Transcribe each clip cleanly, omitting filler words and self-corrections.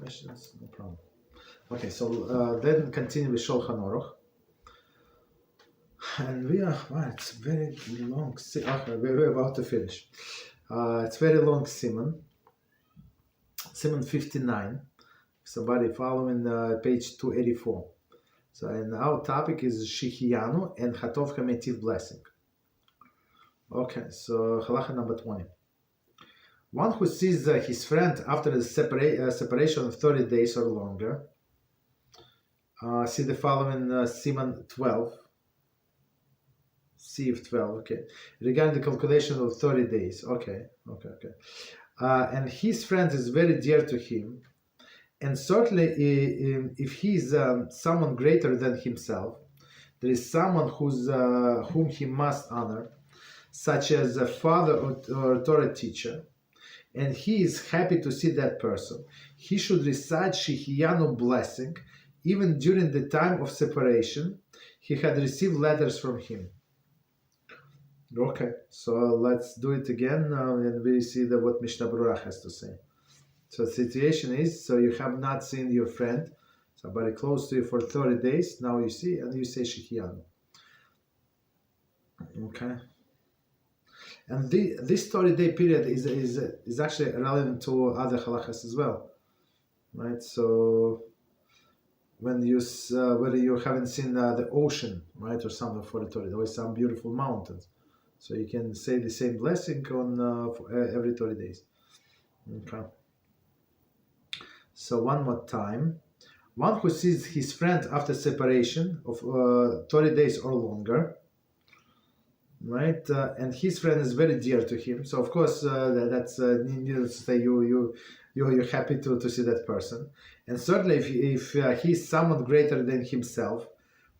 questions? No problem. Okay, so then continue with Shulchan Aruch. And we are, wow, it's very long. Okay, we're about to finish. It's very long Siman. Siman 59. Somebody following page 284. So, and our topic is Shihiyanu and Hatov Hametiv blessing. Okay, so halacha number 20. One who sees his friend after the separation of 30 days or longer. See the following Siman 12. C of 12, okay. Regarding the calculation of 30 days. Okay. And his friend is very dear to him. And certainly, if he is someone greater than himself, there is someone whom he must honor, such as a father or Torah teacher, and he is happy to see that person. He should recite Shihiyanu blessing, even during the time of separation. He had received letters from him. Okay, so let's do it again, and we see what Mishnah Berurah has to say. So the situation is, so you have not seen your friend, somebody close to you for 30 days, now you see, and you say Shihiyanu. Okay. And this 30-day period is actually relevant to other halachas as well, right? So when whether you haven't seen the ocean, right, or something for the 30, there was some beautiful mountains, so you can say the same blessing on every 30 days. Okay. So one more time, one who sees his friend after separation of 30 days or longer, right? And his friend is very dear to him. So of course, that's needless to say, you're happy to see that person. And certainly, if he's someone greater than himself,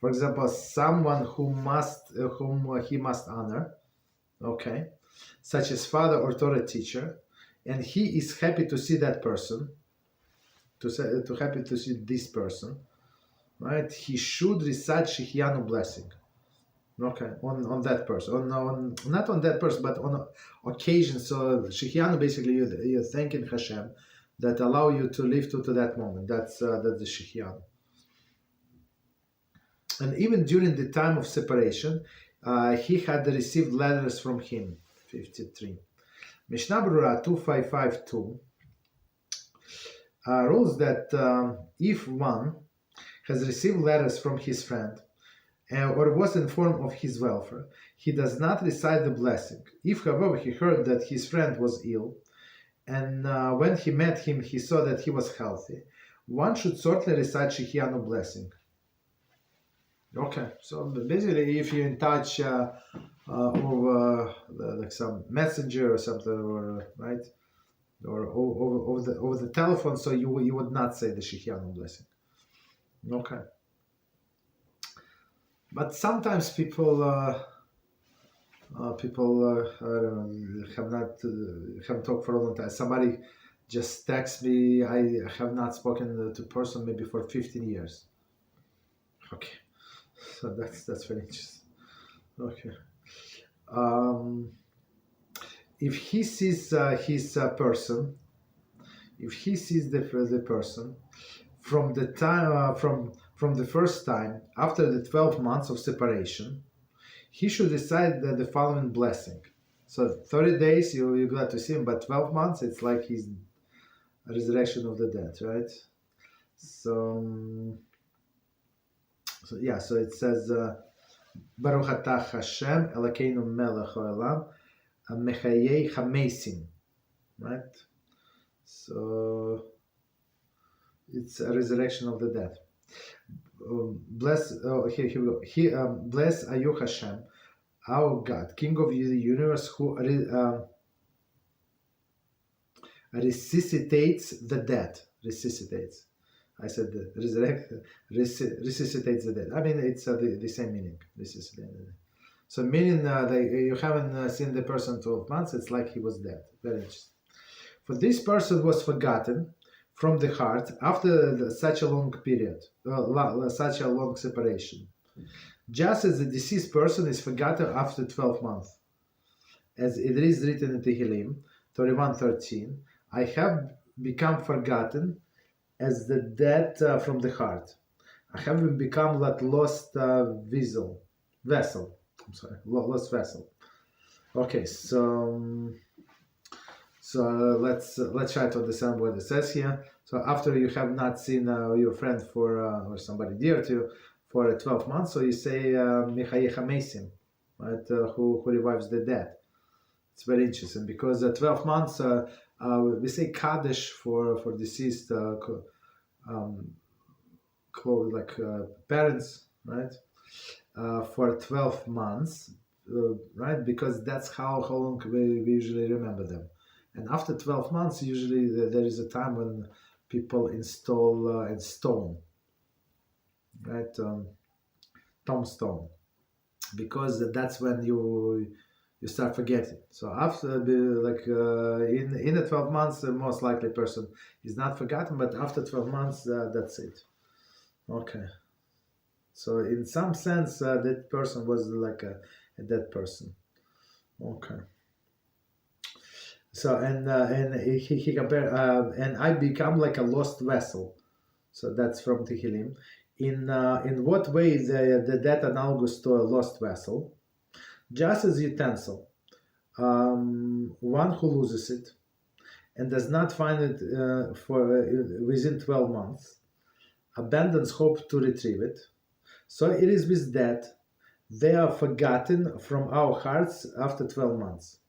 for example, someone whom he must honor, okay, such as father or Torah teacher, and he is happy to see that person, happy to see this person, right? He should recite Shihiyanu blessing. Okay, on that person, not on that person, but on occasion. So Shihiyanu, basically, you're thanking HaShem that allow you to live to that moment. That's the Shihiyanu. And even during the time of separation, he had received letters from him. 53. Mishnah Berurah 2552 rules that if one has received letters from his friend, or was informed of his welfare, he does not recite the blessing. If, however, he heard that his friend was ill, and when he met him, he saw that he was healthy, one should certainly recite Shihiyanu blessing. Okay, so basically, if you're in touch over like some messenger or something, or right, or over the telephone, so you would not say the Shihiyanu blessing. Okay. But sometimes people I don't know, haven't talked for a long time. Somebody just texts me. I have not spoken to person maybe for 15 years. Okay, so that's very interesting. Okay, if he sees his person, if he sees the person from the time from the first time after the 12 months of separation, he should recite the following blessing. So 30 days you're glad to see him, but 12 months it's like his resurrection of the dead, right? So yeah, so it says Baruch atah HaShem Elokeinu melech haolam mechayei hamesim, right? So it's a resurrection of the dead. Bless, here we go. Bless Ayu Hashem, our God, King of the universe, who resuscitates the dead. Resuscitates. I said resuscitates the dead. I mean, it's the same meaning. Resuscitate the dead. So meaning you haven't seen the person 12 months, it's like he was dead. Very interesting. For this person was forgotten from the heart after such a long period, such a long separation. Just as the deceased person is forgotten after 12 months. As it is written in Tehillim 31:13, I have become forgotten as the debt from the heart. I haven't become that lost vessel. I'm sorry, lost vessel. Okay, so let's try to understand what it says here. So after you have not seen your friend for or somebody dear to you for 12 months, so you say Michayecha Mesim, right? Who revives the dead. It's very interesting because 12 months we say Kaddish for deceased parents, right? For 12 months, right? Because that's how long we usually remember them. And after 12 months, usually there is a time when people install a stone, right? Tombstone, because that's when you start forgetting. So after in the 12 months, the most likely person is not forgotten, but after 12 months, that's it. Okay. So in some sense, that person was like a dead person. Okay. So and he compared and I become like a lost vessel. So that's from Tehillim. In what way the debt analogous to a lost vessel? Just as utensil, one who loses it and does not find it within 12 months, abandons hope to retrieve it. So it is with that they are forgotten from our hearts after 12 months.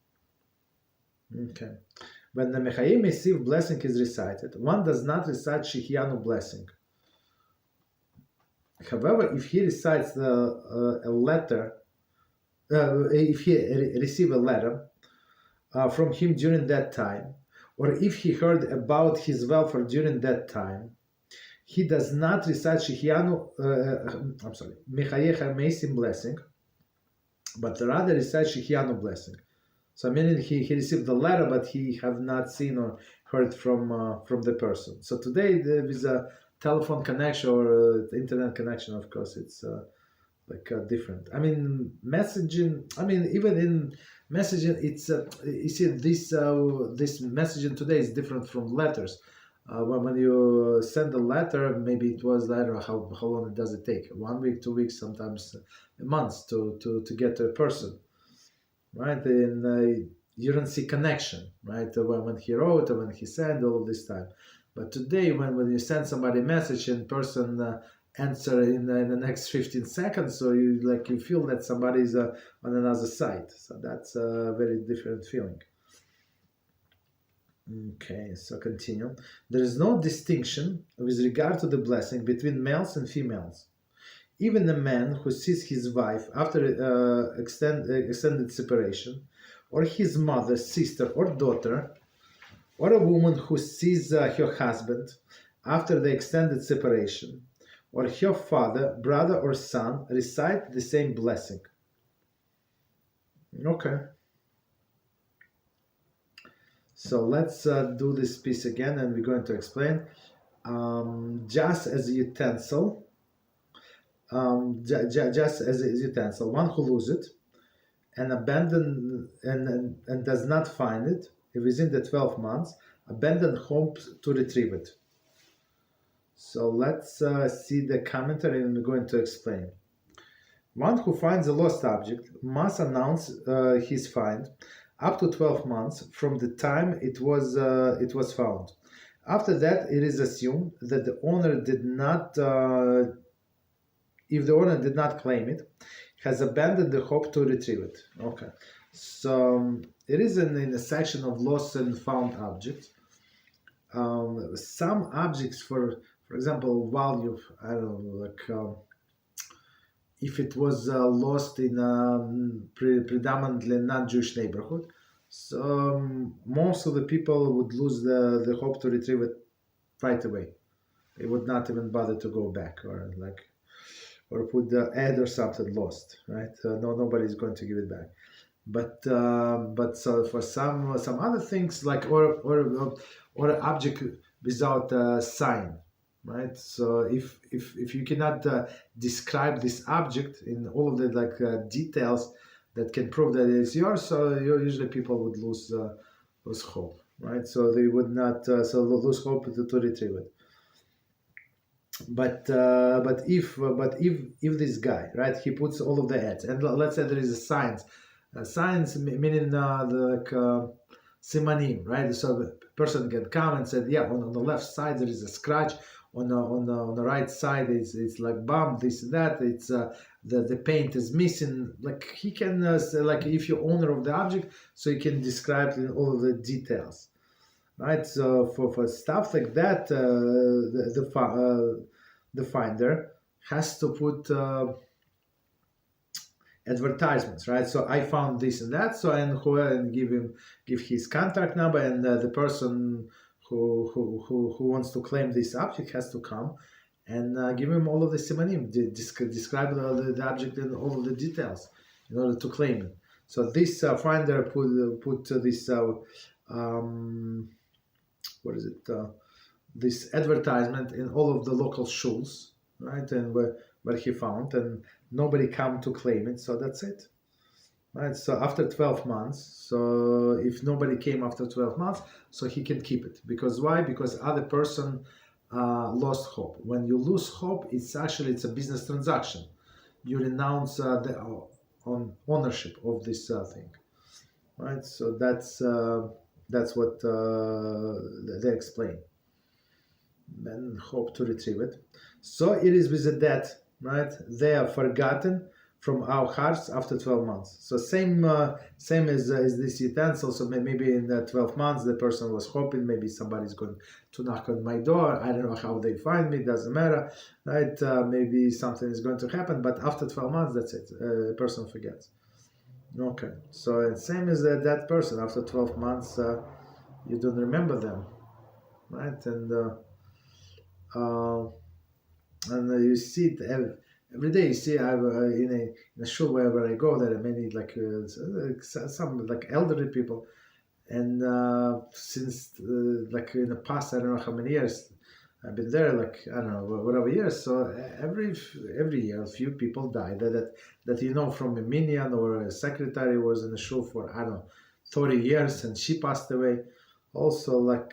Okay. When the Mechayim Mesiv blessing is recited, one does not recite Shihyanu blessing. However, if he recites a letter, if he receive a letter from him during that time, or if he heard about his welfare during that time, he does not recite Shihyanu, Mechayecha Mesim blessing, but rather recite Shihyanu blessing. So meaning he received the letter, but he have not seen or heard from the person. So today with a telephone connection or internet connection, of course, it's different. I mean, messaging. I mean, even in messaging, it's you see this messaging today is different from letters. When you send a letter, maybe it was letter. How long does it take? 1 week, 2 weeks, sometimes months to get to a person. Right, and you don't see connection, right? When he wrote or when he sent all of this time, but today when you send somebody a message and person answer in the next 15 seconds, so you feel that somebody is on another side. So that's a very different feeling. Okay, so continue. There is no distinction with regard to the blessing between males and females. Even a man who sees his wife after extended separation, or his mother, sister, or daughter, or a woman who sees her husband after the extended separation, or her father, brother, or son, recite the same blessing. Okay. So let's do this piece again, and we're going to explain. Just as a utensil, just as a utensil, one who loses it and abandon and does not find it within the 12 months, abandon hope to retrieve it. So let's see the commentary, and we're going to explain. One who finds a lost object must announce his find up to 12 months from the time it was found. After that, it is assumed that the owner did not. If the owner did not claim it, has abandoned the hope to retrieve it. Okay, so it is in a section of lost and found objects. Some objects, for example, value, I don't know, if it was lost in a predominantly non-Jewish neighborhood, so most of the people would lose the hope to retrieve it right away. They would not even bother to go back or put the ad or something lost, right? Nobody's going to give it back. But so for some other things or an object without a sign, right? So if you cannot describe this object in all of the details that can prove that it's yours, so usually people would lose hope, right? So they would not lose hope to retrieve it. but if this guy, right, he puts all of the ads, and let's say there is a signs meaning simanim, right? So the person can come and said, yeah, on the left side there is a scratch, on the right side it's like bump, this and that, it's the paint is missing. Like he can say, like if you're owner of the object, so you can describe in all of the details, right? So for stuff like that, the finder has to put advertisements, right? So I found this and that, so and give his contact number, and the person who wants to claim this object has to come and give him all of the simanim, describe the object and all of the details in order to claim it. So this finder put this what is it? This advertisement in all of the local shuls, right? And where he found, and nobody come to claim it, so that's it, right? So after 12 months, so if nobody came after 12 months, so he can keep it. Because why? Because other person lost hope. When you lose hope, it's a business transaction. You renounce the ownership of this thing, right? So that's what they explain. And hope to retrieve it. So it is with the dead, right? They are forgotten from our hearts after 12 months. So same as this utensil. So maybe in the 12 months the person was hoping maybe somebody's going to knock on my door. I don't know how they find me, doesn't matter, right? Maybe something is going to happen, but after 12 months, that's it. The person forgets. Okay, so same as that person, after 12 months, you don't remember them, right? And you see it every day. You see, in a shul wherever I go, there are many some like elderly people, and since like in the past, I don't know how many years I've been there, like I don't know whatever years. So every year, a few people die that you know from a minyan, or a secretary was in the shul for I don't know 30 years, and she passed away. Also, when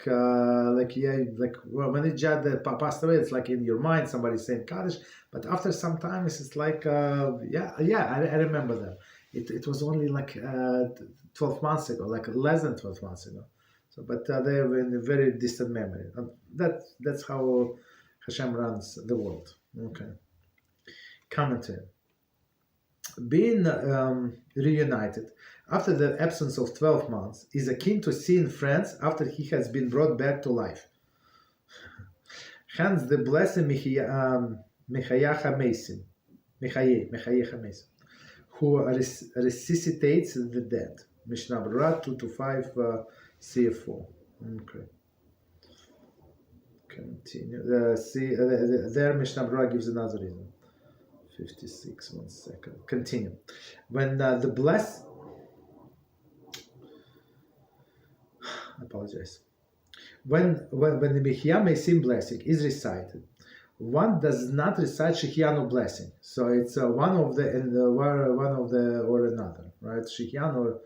the jad passed away, it's like in your mind somebody's saying Kaddish, but after some time it's like I remember them. It was only like 12 months ago, like less than 12 months ago. So, but they have in a very distant memory. That's how Hashem runs the world. Okay. Commentary. Being reunited after the absence of 12 months is akin to seeing friends after he has been brought back to life. Hence, the blessed Mechayah HaMesim, who resuscitates the dead. Mishnah Berurah 225 CF4. Okay. Continue. There Mishnah Berurah gives another reason. 56, 1 second. Continue. When the blessed, I apologize. When the Mechiyah Mesim blessing is recited, one does not recite Shechianu blessing. So it's one of the or another, right? Shechianu or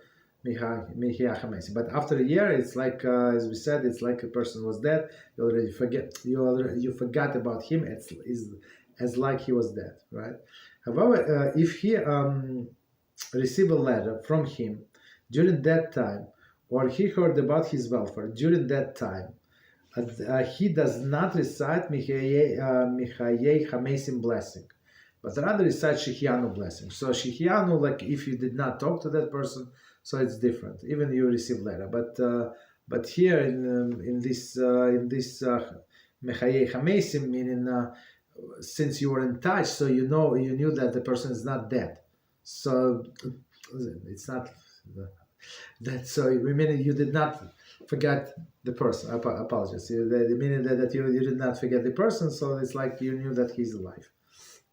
Mechiyah HaMesim. But after a year, it's like as we said, it's like a person was dead. You already forget. You forgot about him. As like he was dead, right? However, if he received a letter from him during that time, or he heard about his welfare during that time, he does not recite Mechayeh HaMesim blessing, but rather recite Shechianu blessing. So Shechianu, like if you did not talk to that person, so it's different. Even you receive letter, but here in this Mechayeh HaMesim, meaning since you were in touch, so you knew that the person is not dead. So it's not that. So meaning you did not forget the person. I apologize. The meaning that you did not forget the person. So it's like you knew that he's alive.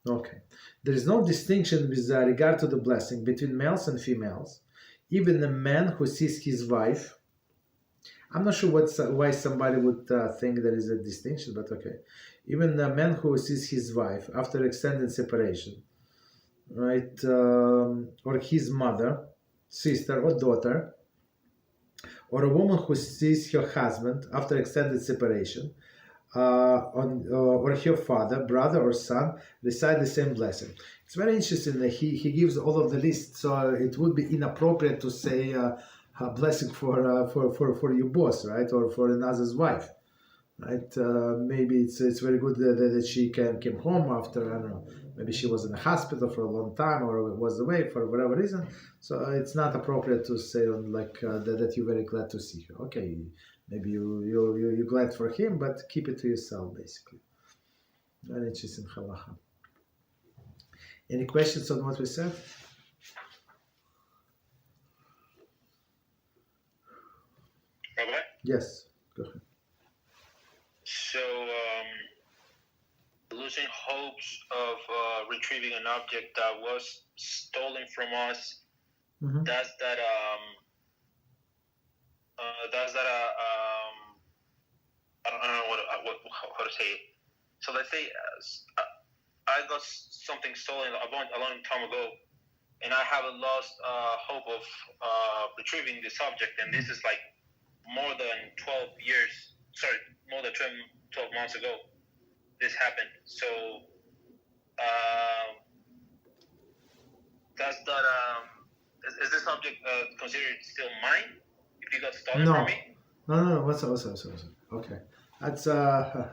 Okay. There is no distinction with regard to the blessing between males and females. Even a man who sees his wife. I'm not sure why somebody would think there is a distinction, but okay. Even a man who sees his wife after extended separation, right, or his mother, sister, or daughter, or a woman who sees her husband after extended separation, or her father, brother, or son recite the same blessing. It's very interesting that he gives all of the list, so it would be inappropriate to say a blessing for your boss, right, or for another's wife, right? Maybe it's very good that she came home after, I don't know, maybe she was in the hospital for a long time or was away for whatever reason. So it's not appropriate to say that you're very glad to see her. Okay, maybe you're glad for him, but keep it to yourself, basically. Very interesting halacha. Any questions on what we said? Rabbi? Yes, go ahead. So, losing hopes of retrieving an object that was stolen from us, Mm-hmm. does that I don't know how to say it. So let's say I got something stolen a long time ago, and I haven't lost hope of retrieving this object, and this is like more than 12 months ago this happened. So does that is this object considered still mine if it got stolen from me? No. What's okay. That's a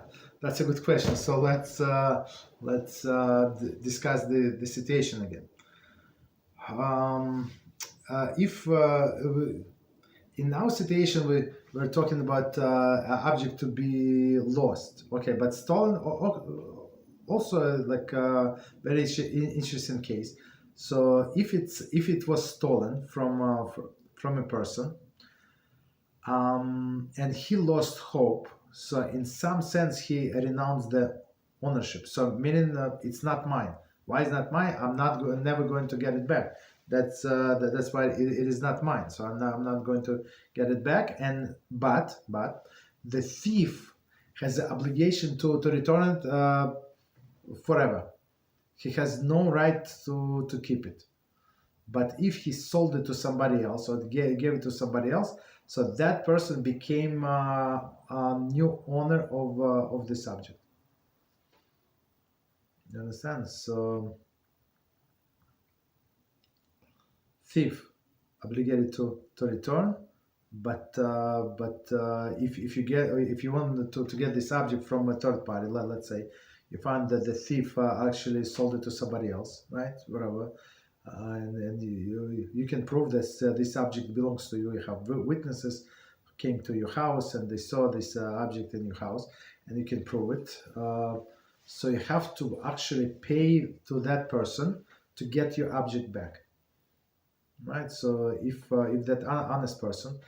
good question. So let's discuss the situation again. If in our situation we're talking about an object to be lost, okay, but stolen also like a very interesting case. So if it was stolen from a person, and he lost hope, so in some sense he renounced the ownership. So meaning it's not mine. Why is not mine? I'm never going to get it back. That's why it is not mine. So I'm not going to get it back. And but the thief has the obligation to return it forever. He has no right to keep it. But if he sold it to somebody else or gave it to somebody else, so that person became a new owner of the subject. You understand? So thief obligated to return, but if you want to get this object from a third party, let's say you find that the thief actually sold it to somebody else, right? Whatever. And you can prove that this object belongs to you. You have witnesses who came to your house and they saw this object in your house, and you can prove it. So you have to actually pay to that person to get your object back, right? So if that honest person,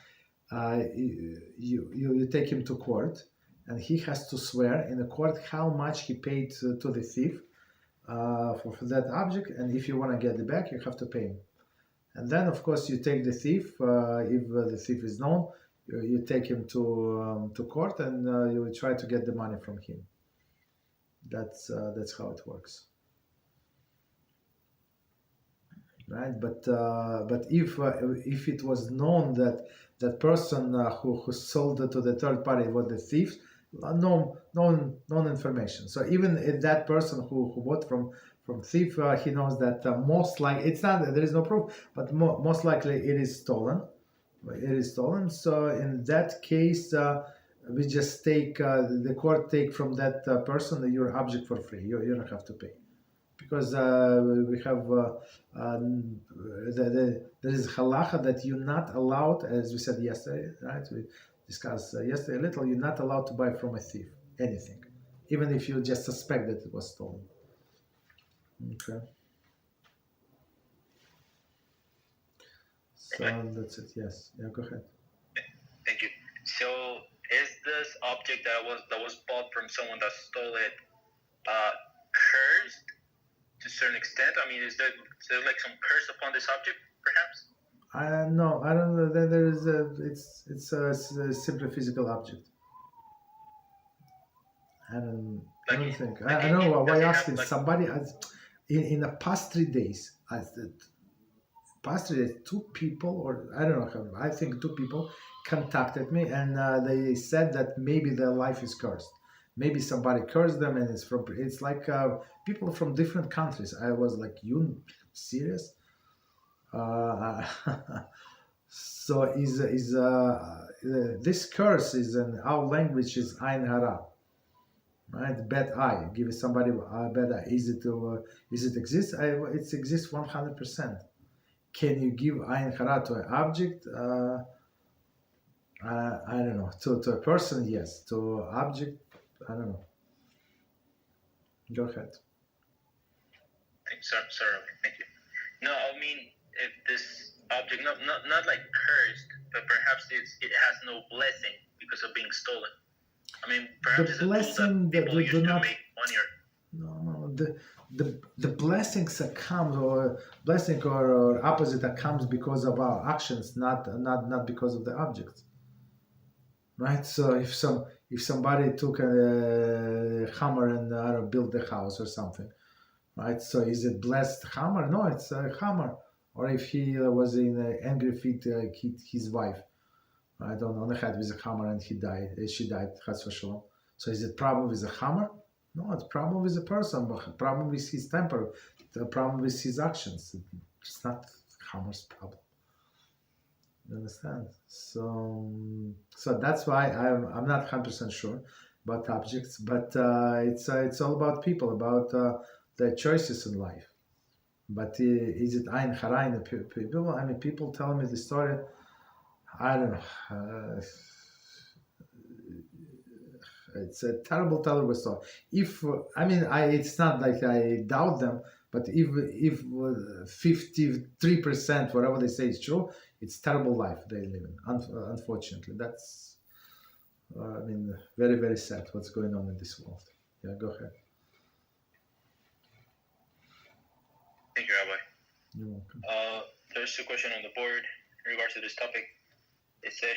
you take him to court, and he has to swear in the court how much he paid to the thief for that object, and if you want to get it back, you have to pay him. And then, of course, you take the thief. If the thief is known, you take him to court, and you will try to get the money from him. That's how it works, right? But if it was known that person who sold it to the third party was the thief, known information. So even if that person who bought from thief, he knows that most likely it's not, there is no proof, but most likely it is stolen. It is stolen. So in that case, we just take the court take from that person your object for free. You don't have to pay, because we have there is halacha that you're not allowed, as we said yesterday, right? We discussed yesterday a little. You're not allowed to buy from a thief anything, even if you just suspect that it was stolen. Okay. So that's it. Yes. Yeah. Go ahead. Thank you. So, is this object that was bought from someone that stole it cursed to a certain extent? I mean, is there like some curse upon this object, perhaps? No, I don't know. There is it's a simply physical object. I don't think. I don't know why asking somebody. In the past 3 days, two people, or I don't know, I think two people contacted me, and they said that maybe their life is cursed maybe somebody cursed them, and it's like people from different countries. I was like, you serious? Uh, so this curse is in our language is Ein Hara, right? Bad eye. Give somebody a bad eye. Is it exist? It exists 100%. Can you give Ein Hara to an object? I don't know. To a person, yes. To object, I don't know. Go ahead. Sorry, thank you. No, I mean, if this object, not like cursed, but perhaps it has no blessing because of being stolen. I mean, perhaps it's a tool that people use to make money. No, the blessings that comes, or blessing or opposite that comes because of our actions, not because of the objects, right? So if somebody took a hammer and I don't know, built the house or something, right? So is it blessed hammer? No, it's a hammer. Or if he was in an angry fit, hit his wife, I don't know, on the head with a hammer and she died, Chas v'shalom. So is it problem with the hammer? No, it's problem with the person, but problem with his temper, the problem with his actions. It's not hammer's problem. You understand? So that's why I'm not 100% sure about objects, but it's all about people, about their choices in life. But is it Ein Hara in the people? I mean, people tell me the story. I don't know. It's a terrible story. It's not like I doubt them, but if 53%, whatever they say is true, it's terrible life they live in. Unfortunately, that's very, very sad what's going on in this world. Yeah, go ahead. Thank you, Rabbi. You're welcome. There's a question on the board in regards to this topic. It says,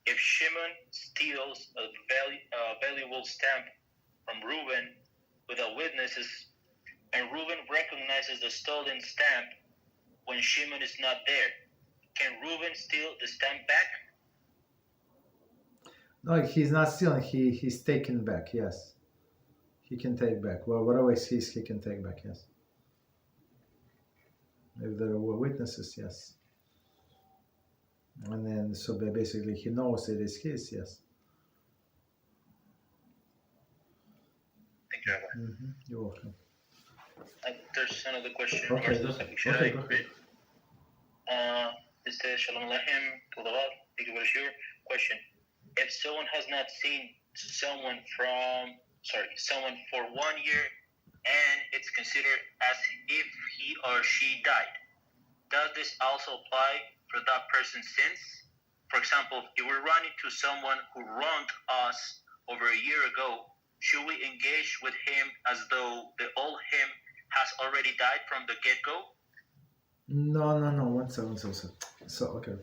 if Shimon steals a valuable stamp from Reuben without witnesses, and Reuben recognizes the stolen stamp when Shimon is not there, can Reuben steal the stamp back? No, he's not stealing. He's taken back. Yes, he can take back. Well, whatever he sees, he can take back. Yes. If there were witnesses, yes. And then, so basically, he knows it is his, yes. Thank you, Rabbi. Mm-hmm. You're welcome. There's another question. Okay, go ahead. This says, Shalom Aleichem, LevLeib. Thank you for your question. If someone has not seen someone for 1 year, and it's considered as if he or she died, does this also apply for that person's sins? For example, if we run into someone who wronged us over a year ago, should we engage with him as though the old him has already died from the get-go? No. 1 second. So okay.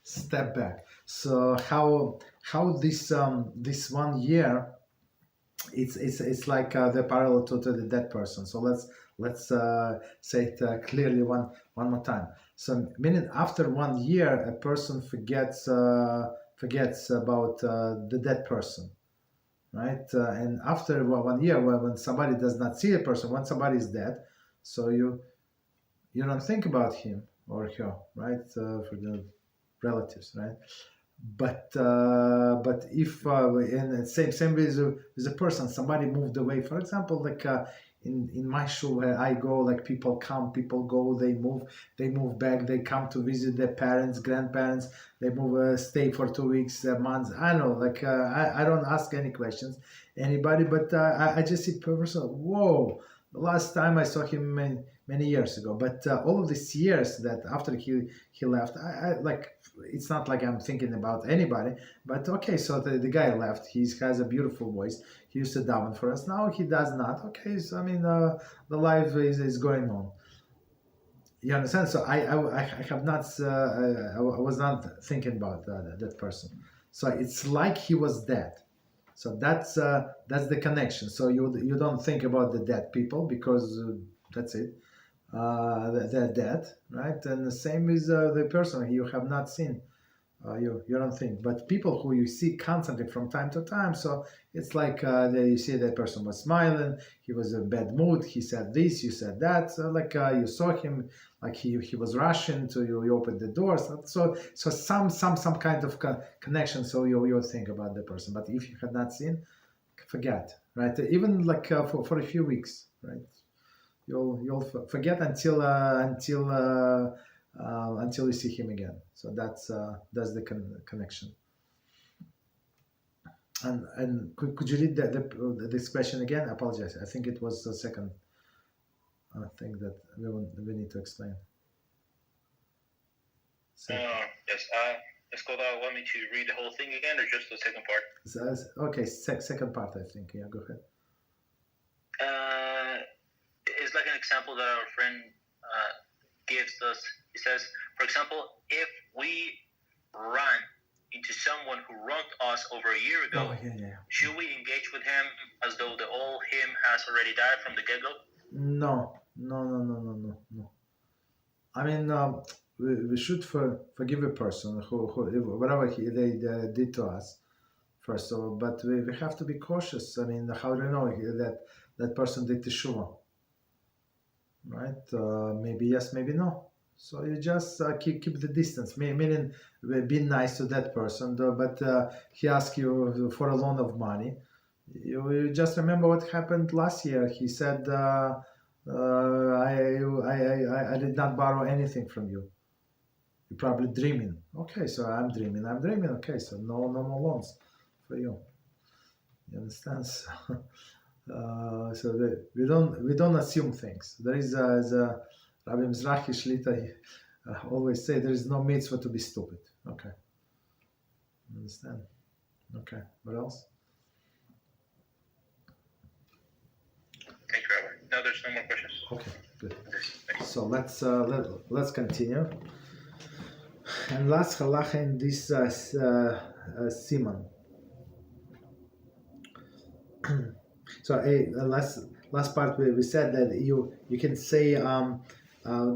Step back. So how this 1 year, it's like the parallel to the dead person. So let's say it clearly one more time. So meaning after 1 year, a person forgets about the dead person, right? And after 1 year, when somebody does not see a person, when somebody is dead, so you don't think about him or her, right? For the relatives, right? But if and same with a person, somebody moved away. For example, like in my shul where I go, like people come, people go, they move back, they come to visit their parents, grandparents, they move, stay for 2 weeks, months. I know, like I don't ask any questions, anybody, but I just see person. Whoa, the last time I saw him many years ago. But all of these years that after he left, I like. It's not like I'm thinking about anybody, but okay, so the guy left. He has a beautiful voice. He used to daven for us. Now he does not. Okay, so I mean, the life is going on. You understand? So I have not. I was not thinking about that person. So it's like he was dead. So that's the connection. So you don't think about the dead people because that's it. They're dead, right? And the same is the person you have not seen You don't think. But people who you see constantly from time to time, so it's like you see that person was smiling, he was in a bad mood, he said this, you said that, so like you saw him, like he was rushing to you, you opened the door, so some kind of connection, so you think about the person. But if you had not seen, forget, right? Even like for a few weeks, right? You'll forget until you see him again. So that's the connection. And could you read this question again? I apologize. I think it was the second thing that we need to explain. So, yes. Let's go down. Want me to read the whole thing again, or just the second part? Okay, second part. I think. Yeah, go ahead. It's like an example that our friend gives us. He says, for example, if we run into someone who wronged us over a year ago, should we engage with him as though the old him has already died from the get-go? No. I mean, we should forgive a person who whatever they did to us, first of all. But we have to be cautious. I mean, how do you know that person did teshuvah? Right? Maybe yes, maybe no. So you just keep the distance, meaning be nice to that person. But he asks you for a loan of money. You just remember what happened last year. He said, I did not borrow anything from you. You're probably dreaming. Okay, so I'm dreaming. Okay, so no more loans for you. You understand? So we don't assume things. There is as Rabbi Mizrahi Shlita always say, there is no mitzvah to be stupid. Okay, understand? Okay, what else? Thank you, Rabbi. No, there's no more questions. Okay, good. So let's continue. And last halacha in this Siman. So last part we said that you can say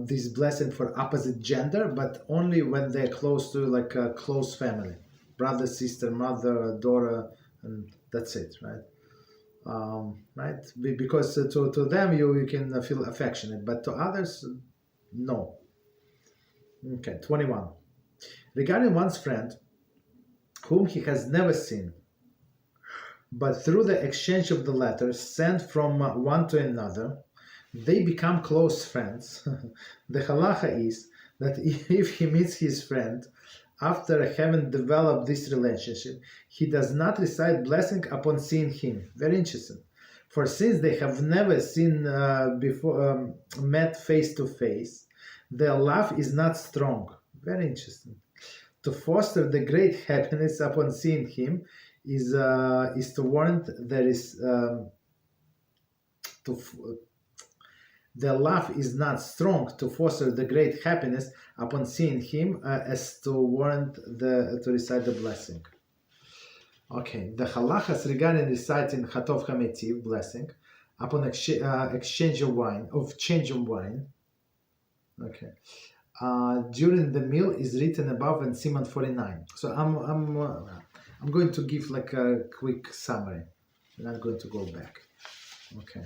this blessing for opposite gender, but only when they're close to like a close family, brother, sister, mother, daughter, and that's it, right? Right? Because to them you can feel affectionate, but to others, no. Okay, 21. Regarding one's friend, whom he has never seen, but through the exchange of the letters sent from one to another, they become close friends. The halacha is that if he meets his friend after having developed this relationship, he does not recite blessing upon seeing him. Very interesting. For since they have never seen before, met face to face, their love is not strong. Very interesting. To foster the great happiness upon seeing him is to warrant there is the love is not strong to foster the great happiness upon seeing him as to warrant to recite the blessing. Okay, the halachas regarding reciting Hatov Hametiv blessing upon exchange of wine, Okay. During the meal is written above in Siman 49. So I'm going to give like a quick summary. I'm not going to go back. Okay.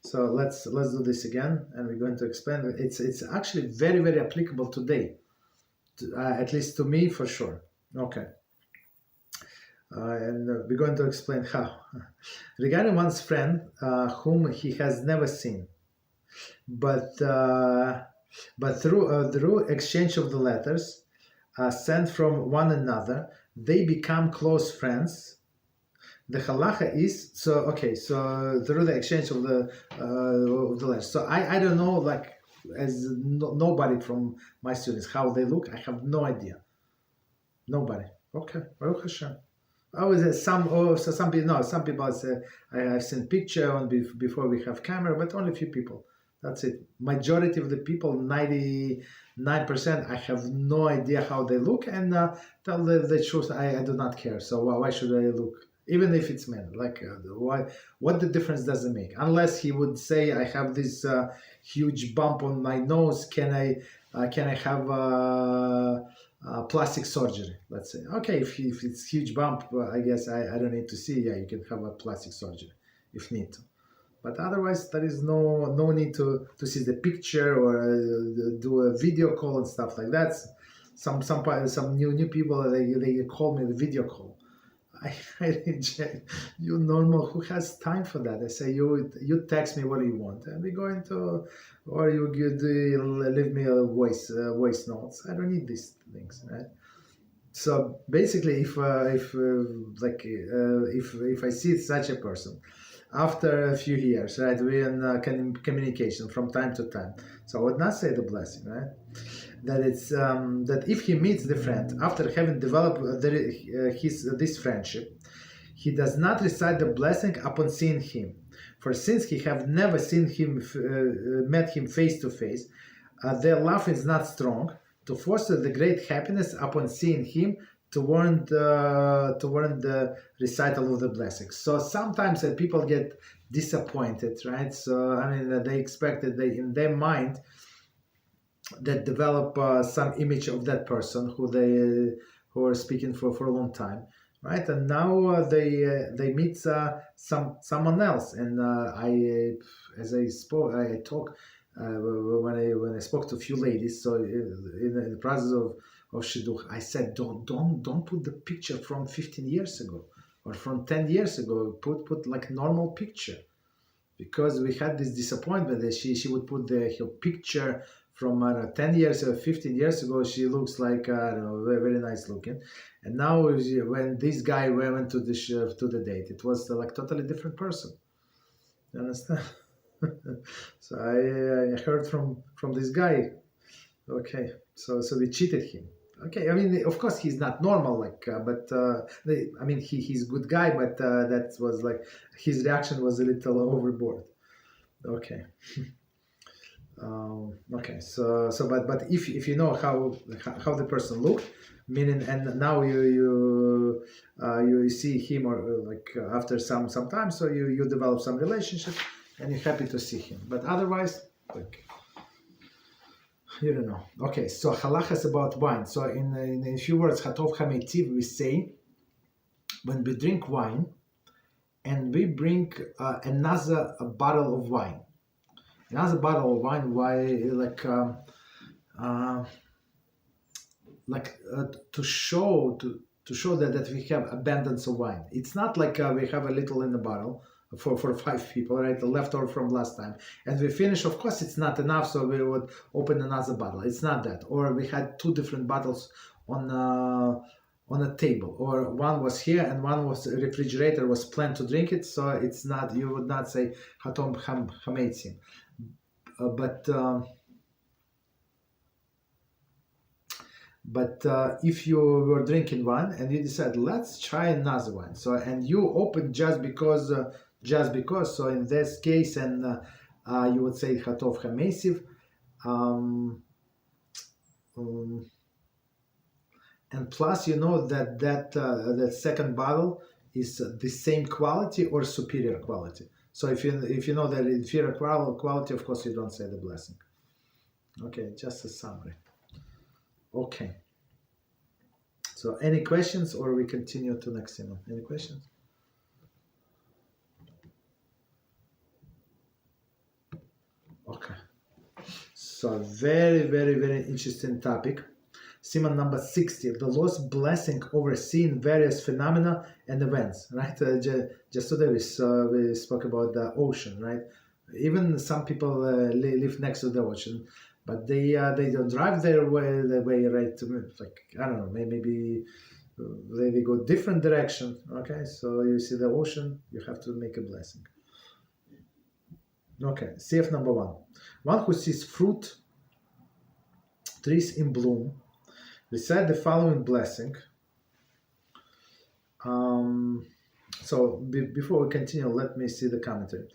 So let's do this again, and we're going to explain. It's actually very, very applicable today, at least to me for sure. Okay. And we're going to explain how. Regarding one's friend whom he has never seen, but through exchange of the letters sent from one another, they become close friends. The halacha is so through the exchange of the letters. So I don't know, like as nobody from my students how they look. I have no idea. Nobody. Okay, Baruch HaShem. Some people. No, some people say I've seen picture before we have camera, but only a few people. That's it. Majority of the people, 99%, I have no idea how they look, and tell the truth, I do not care. So why should I look? Even if it's men, like why? What the difference does it make? Unless he would say, I have this huge bump on my nose. Can I have plastic surgery, let's say. Okay, if it's huge bump, I guess I don't need to see. Yeah, you can have a plastic surgery if need to. But otherwise, there is no need to see the picture or do a video call and stuff like that. Some new people they call me the video call. I reject. You normal, who has time for that? I say you text me what you want and we're going to, or you leave me a voice notes. I don't need these things, right? So basically, if I see such a person after a few years, right, we're in communication from time to time, so I would not say the blessing, right? That it's that if he meets the friend after having developed this friendship, he does not recite the blessing upon seeing him, for since he have never seen him, met him face to face, their love is not strong to foster the great happiness upon seeing him to warrant the recital of the blessings. So sometimes people get disappointed, right? So I mean, they expected in their mind that develop some image of that person who are speaking for a long time, right? And now they meet someone else, and I talk when I spoke to a few ladies. So in the process of shidduch, I said, don't put the picture from 15 years ago or from 10 years ago. Put like normal picture, because we had this disappointment that she would put her picture from 10 years or 15 years ago. She looks like I don't know, very, very nice looking, and now when this guy went to the date, it was like totally different person. You understand? So I heard from this guy. Okay, so we cheated him. Okay, I mean, of course he's not normal, but I mean he's a good guy, but that was like his reaction was a little overboard. Okay. Okay, so but if you know how the person looked, meaning, and now you see him or after some time, so you develop some relationship and you're happy to see him, but otherwise you don't know. Okay, so halachos about wine. So in a few words, hatov hametiv, we say when we drink wine and we bring another bottle of wine. Another bottle of wine, to show that we have abundance of wine. It's not like we have a little in the bottle for 5 people, right? The leftover from last time, and we finish. Of course, it's not enough, so we would open another bottle. It's not that. Or we had 2 different bottles on a table, or one was here and one was refrigerator was planned to drink it. So it's not. You would not say hatom hametzim. But if you were drinking one and you decide let's try another one, so and you open just because, so in this case, and you would say hatov hamesiv, and plus you know that second bottle is the same quality or superior quality. So if you know that inferior quality, of course you don't say the blessing. Okay, just a summary. Okay. So any questions, or we continue to next Siman? Any questions? Okay. So very, very, very interesting topic. Siman number 60, the Lord's blessing overseeing various phenomena and events, right? Just today we spoke about the ocean, right? Even some people live next to the ocean, but they don't drive their way right to, like, I don't know, maybe they go different direction. Okay, so you see the ocean, you have to make a blessing. Okay, CF number 1 who sees fruit trees in bloom, recite the following blessing. So before we continue, let me see the commentary.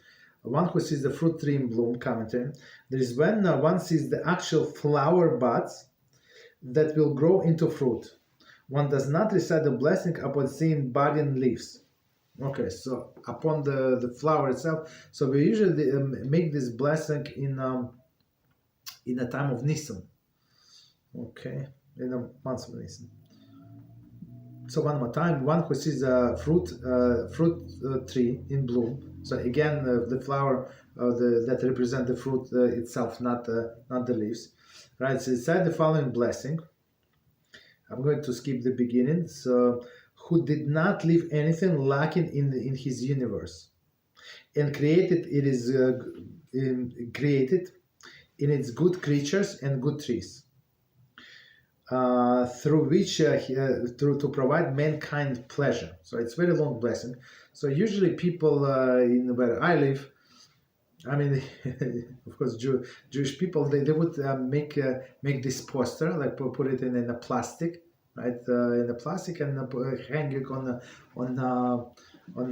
One who sees the fruit tree in bloom, commentary. There is when one sees the actual flower buds that will grow into fruit. One does not recite the blessing upon seeing budding leaves. Okay, so upon the flower itself. So we usually make this blessing in a time of Nisan. Okay, in the month of Nisan. So one more time, one who sees a fruit tree in bloom. So again, the flower that represent the fruit itself, not the leaves, right? So inside the following blessing, I'm going to skip the beginning. So, who did not leave anything lacking in his universe, and created in its good creatures and good trees, through which to provide mankind pleasure. So it's very long blessing. So usually people in where I live, I mean, of course, Jewish people, they would make this poster, like put it in a plastic, right? In a plastic, and hang it on one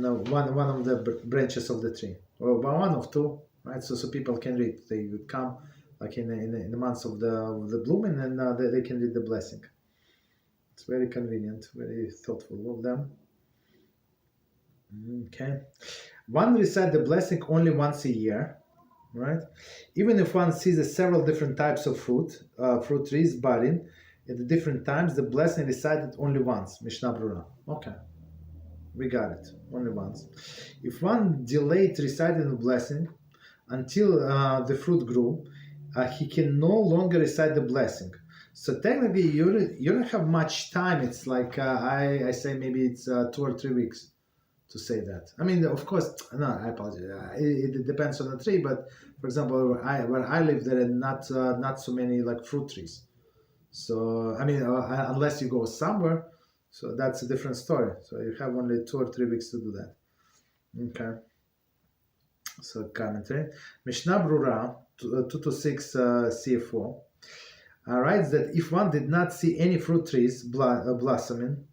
of the branches of the tree, or one of two, right? So people can read. They would come like in the months of the blooming, and they can read the blessing. It's very convenient, very thoughtful of them. Okay. One recite the blessing only once a year, right? Even if one sees several different types of fruit trees budding at the different times, the blessing recited only once. Mishnah Brura. Okay, we got it. Only once. If one delayed reciting the blessing until the fruit grew, he can no longer recite the blessing. So technically, you don't have much time. It's like I say maybe it's 2 or 3 weeks to say that. I mean, of course, no, I apologize. It depends on the tree, but for example, where I live, there are not so many like fruit trees. So I mean, unless you go somewhere, so that's a different story. So you have only 2 or 3 weeks to do that. Okay. So commentary, Mishnah Brura 226 CF4 writes that if one did not see any fruit trees blossoming,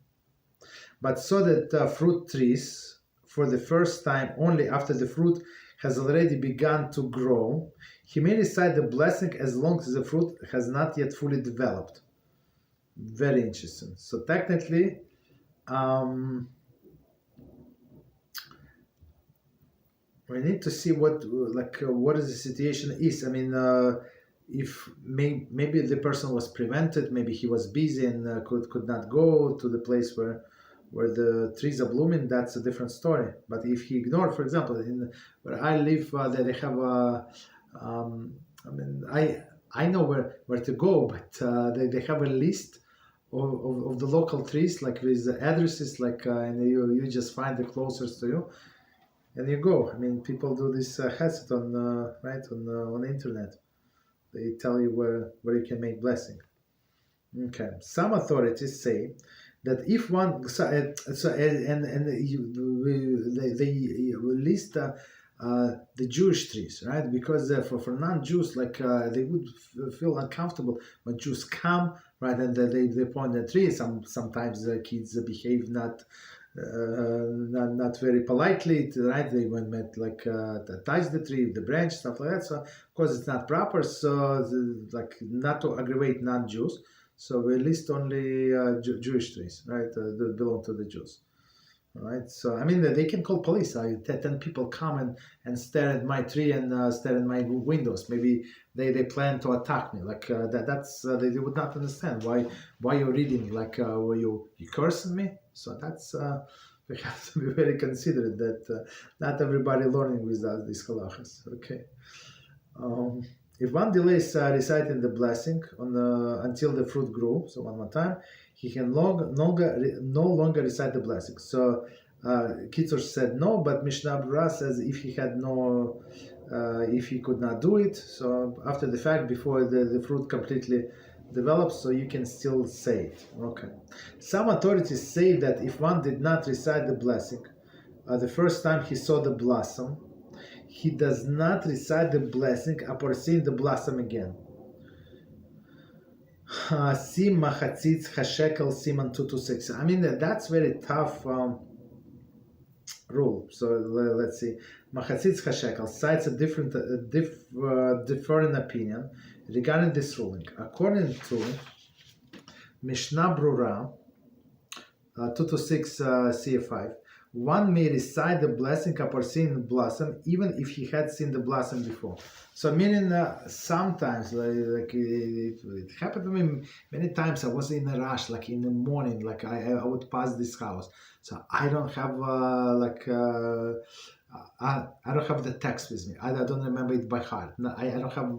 but saw that fruit trees for the first time only after the fruit has already begun to grow, he may recite the blessing as long as the fruit has not yet fully developed. Very interesting. So technically, we need to see what is the situation is. I mean, if maybe the person was prevented, maybe he was busy and could not go to the place where the trees are blooming, that's a different story. But if he ignored, for example, in where I live, they have I mean, I know where to go, but they have a list of the local trees, like with addresses, like and you just find the closest to you, and you go. I mean, people do this hazard on on the internet. They tell you where you can make blessing. Okay, some authorities say that if one they list the Jewish trees, right? Because for non-Jews, like they would feel uncomfortable when Jews come, right? And they point the tree. Sometimes the kids behave not very politely, right? They went touch the tree, the branch, stuff like that. So of course it's not proper. So like not to aggravate non-Jews. So we list only Jewish trees, right? That belong to the Jews. All right. So I mean, they can call police. 10 people come and stare at my tree and stare at my windows. Maybe they plan to attack me. Like that's they would not understand why you're reading. Like were you cursing me? So that's we have to be very considerate that not everybody learning with us these halachos. Okay. If one delays reciting the blessing until the fruit grew, so one more time, he can no longer recite the blessing. So Kitzur said no, but Mishnah Brura says if he could not do it, so after the fact, before the fruit completely develops, so you can still say it. Okay. Some authorities say that if one did not recite the blessing the first time he saw the blossom, he does not recite the blessing upon seeing the blossom again. See Machatzitz Hashekel Siman 226. I mean, that's very tough rule. So let's see. Machatzitz Hashekel cites a different opinion regarding this ruling. According to Mishnah Brura 226 CF5, one may recite the blessing upon seeing the blossom, even if he had seen the blossom before. So meaning sometimes, like it happened to me many times. I was in a rush, like in the morning, like I would pass this house. So I don't have I don't have the text with me. I don't remember it by heart. No, I don't have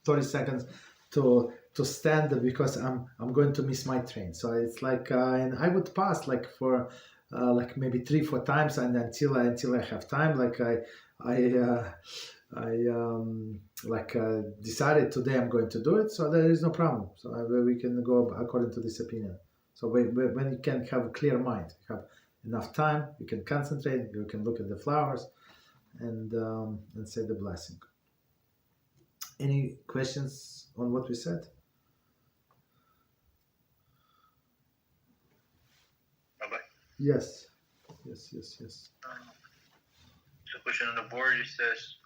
30 seconds to stand because I'm going to miss my train. So it's like and I would pass like for like maybe 3-4 times, and until I have time, like I decided today I'm going to do it. So there is no problem. So we can go according to this opinion. So when you can have a clear mind, you have enough time, you can concentrate, you can look at the flowers, and say the blessing. Any questions on what we said? Rabbi? Yes. The question on the board, it says,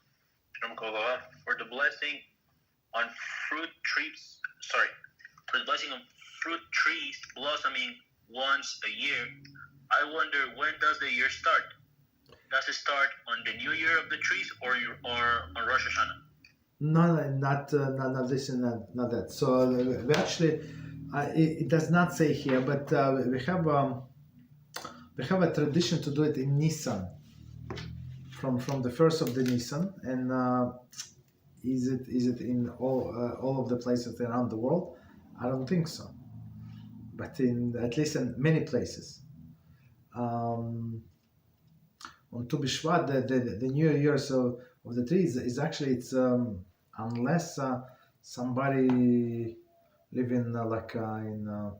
for the blessing on fruit trees, for the blessing on fruit trees blossoming once a year, I wonder, when does the year start? Does it start on the new year of the trees or on Rosh Hashanah? No, not this and not that. So we actually, it does not say here, but we have a tradition to do it in Nisan, from the first of the Nisan, and is it in all of the places around the world? I don't think so, but at least in many places. On Tu B'Shvat, the new year of the trees is actually unless somebody living in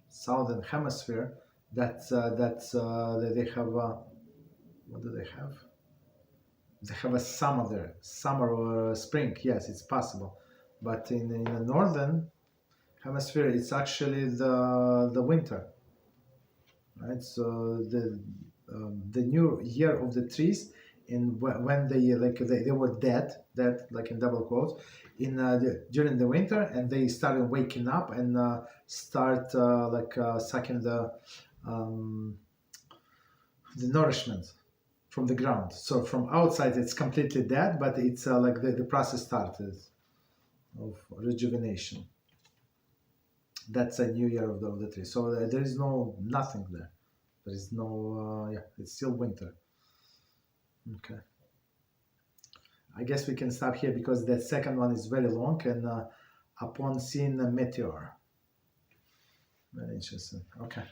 southern hemisphere that they have what do they have? They have a summer there, summer or spring. Yes, it's possible, but in the northern hemisphere, it's actually the winter, right? So the new year of the trees, and when they were dead like in double quotes, during the winter, and they started waking up and start sucking the nourishment from the ground. So from outside it's completely dead, but it's like the process started of rejuvenation. That's a new year of the tree. So there is nothing there. There is no it's still winter. Okay, I guess we can stop here because that second one is very long, and upon seeing a meteor. Very interesting. Okay.